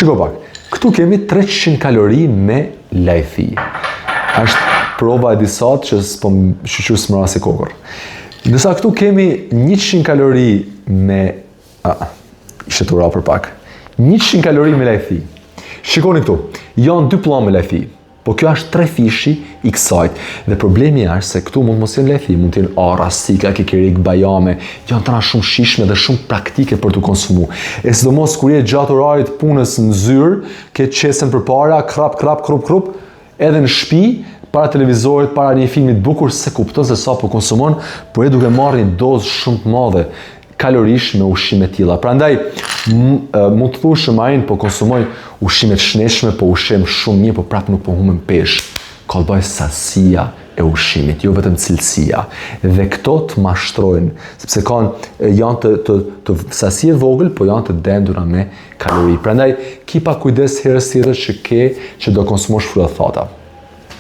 Shiko pak, këtu kemi 300 kalori me lajthi. Është prova e disat që s'po shqyqyr s'mëra si kokër. Ndërsa këtu kemi 100 kalori me... ishte të ura për pak. 100 kalori me lajthi. Shikoni këtu, janë 2 pllama me lajthi. Po kjo është 3 fishi i kësajt. Dhe problemi është se këtu mund mos jenë lajthi, mund të jenë ara, sika, kekerik, bajame, janë tëra shumë shishme dhe shumë praktike për të konsumu. E sidomos kur je gjatë orarit punës në zyrë, ke qesen përpara, krup, edhe në shtëpi, para televizorit, para një filmit bukur, se kupton se sa po konsumon, por e duke marrë një dozë shumë të madhe kalorish me ushqime tilla. Prandaj mund të thush që marin po konsumoj ushqime të shnetshme, po ushqim shumë mirë, po prapë nuk po humem peshë. Ka të bëjë sasia e ushqimit, jo vetëm cilësia. Dhe këto të mashtrojnë, sepse janë të sasi e vogël, po janë të dendura me kalori. Prandaj ki pa kujdes herës tjetër që do konsumosh fruta thata.